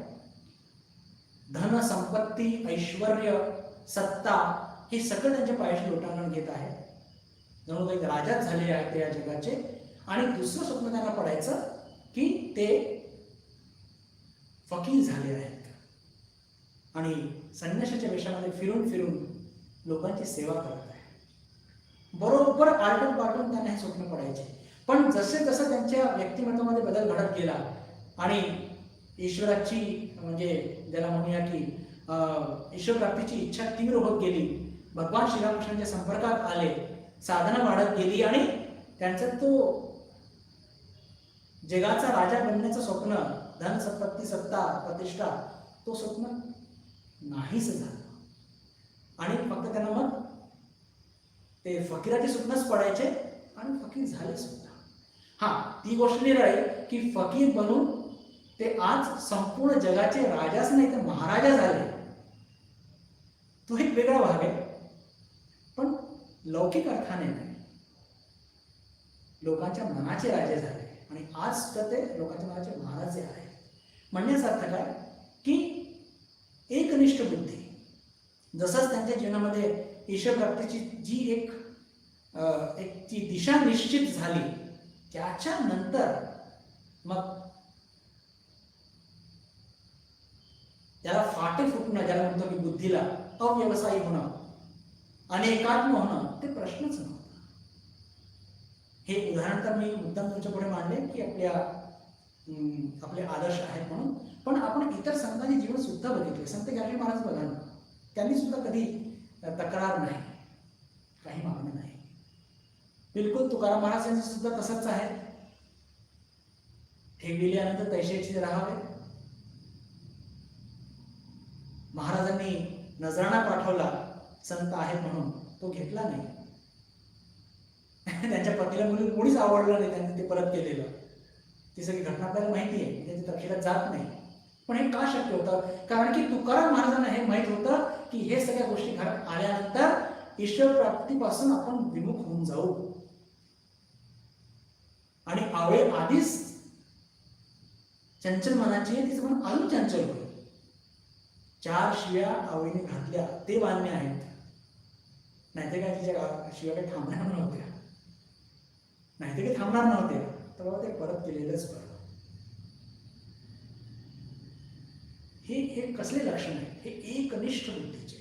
धन, संपत्ती, ऐश्वर्य, सत्ता हे सगळं त्यांच्या पायाशी लोटांगण घेत आहे. जणू काही राजाच झालेले आहेत ते या जगाचे. आणि दुसरं स्वप्न त्यांना पडायचं की ते फकीर झाले आहेत आणि संन्यासाच्या वेशामध्ये फिरून फिरून लोकांची सेवा करत आहे. बरोबर आलटून पालटून त्यांना हे स्वप्न पडायचे. पण जसे जसं त्यांच्या व्यक्तिमत्वामध्ये बदल घडत गेला आणि ईश्वराची, म्हणजे ज्याला म्हणूया की ईश्वर प्राप्तीची इच्छा तीव्र होत गेली, भगवान श्रीरामकृष्णांच्या संपर्कात आले, साधना वाढत गेली आणि त्यांचा तो जगाचा राजा बनण्याचं स्वप्न, धन, संपत्ती, सत्ता, प्रतिष्ठा, तो स्वप्न नाहीच झालं. आणि फक्त त्यांना मग ते फकीराचे स्वप्नच पडायचे आणि फकीर झाले सुद्धा. हा, ती गोष्ट नाही राहील की फकीर बनून ते आज संपूर्ण जगाचे राजाच नाही तर महाराजा झाले. तो एक वेगळा भाग आहे, पण लौकिक अर्थाने नाही, लोकांच्या मनाचे राजे झाले आणि आज सुद्धा ते लोकांच्या मनाचे महाराजे आहेत. म्हणण्याचा अर्थ काय की एकनिष्ठ बुद्धी, जसंच त्यांच्या जीवनामध्ये ईश्वर प्राप्तीची जी एक ती दिशा निश्चित झाली, त्याच्यानंतर मग त्याला फाटे फुटणं, ज्याला म्हणतो की बुद्धीला अव्यवसायी होणं, अनेकात्म होणं, ते प्रश्नच नव्हता. हे उदाहरण तर मी मुद्दाम तुमच्या पुढे मांडले की आपले आदर्श आहेत म्हणून. पण आपण इतर संतांचे जीवन सुद्धा बघितले. संत गाडगे महाराज बघा ना, त्यांनी सुद्धा कधी तक्रार नाही, काही मागणं नाही. बिलकुल तुकाराम महाराज यांचं सुद्धा तसंच आहे. ठेविल्यानंतर तैसेचे राहावे. महाराजांनी नजराणा पाठवला संत आहेत म्हणून, तो घेतला नाही. त्यांच्या पत्नीला मुली कोणीच आवडलं नाही, त्यांनी ते परत केलेलं. ती सगळी घटना आपल्याला माहिती आहे, त्याच्या तपशिलात जात नाही. पण हे का शक्य होतं? कारण की तुकाराम महाराजांना हे माहित होतं की हे सगळ्या गोष्टी घडत आल्यानंतर ईश्वर प्राप्तीपासून आपण विमुख होऊन जाऊ आणि आवळे आधीच चंचल मनाची आहे, तिचं मन अजून चंचल होईल. 4 शिव्या आवळीने घातल्या ते मान्य आहेत, नाहीतर काय तिच्या शिव्या काही थांबणार नव्हत्या, नाहीतर काही थांबणार नव्हत्या, तर ते परत केलेलंच बरं. हे कसले लक्षण आहे? हे एकनिष्ठ बुद्धीचे,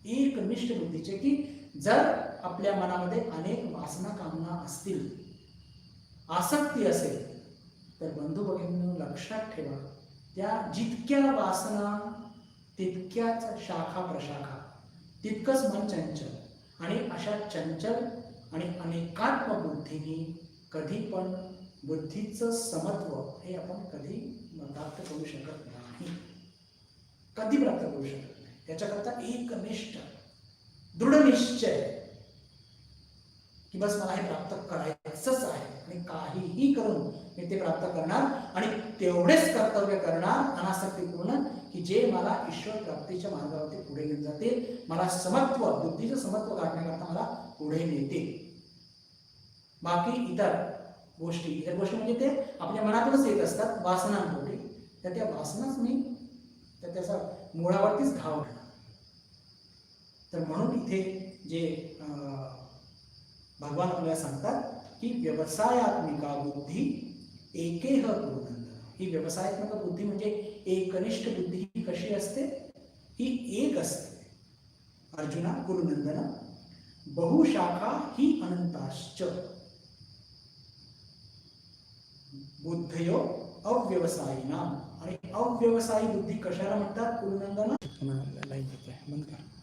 एकनिष्ठ बुद्धीचे की जर आपल्या मनामध्ये अनेक वासना कामना असतील, आसक्ती असेल, तर बंधू भगिनींनो लक्षात ठेवा, त्या जितक्या वासना तितक्याच शाखा प्रशाखा, तितकंच मन चंचल, आणि अशा चंचल आणि अनेकात्म बुद्धीने कधी पण बुद्धीचं समत्व हे आपण कधी प्राप्त करू शकत नाही, कधी प्राप्त करू शकत नाही. त्याच्याकरता एकनिष्ठ दृढ निश्चय की बस मला हे प्राप्त करायचंच आहे आणि काहीही करून मी ते प्राप्त करणार आणि तेवढेच कर्तव्य करणार अनासक्तीपूर्ण की जे मला ईश्वर प्राप्तीच्या मार्गावरती पुढे घेऊन जाते, मला समत्व, बुद्धीचं समत्व गाठण्याकरता मला पुढे नेते. बाकी इतर गोष्टी म्हणजे ते आपल्या मनातूनच येत असतात वासनांपोटी, तर त्या वासनाच मी त्याचा मुळावरतीच घाव घालणार. तर म्हणून इथे जे भगवान आपल्याला सांगतात की व्यवसायात्मिका बुद्धी एकेह कुरुनंदन. ही व्यवसायात्मक बुद्धी म्हणजे एकनिष्ठ बुद्धी ही कशी असते? ही एक असते. अर्जुना कुरुनंदन बहुशाखा ही अनंताश्च बुद्धयो अव्यवसायिनाम. आणि अव्यवसायी बुद्धी कशाला म्हणतात कुरुनंदन? बंद कर.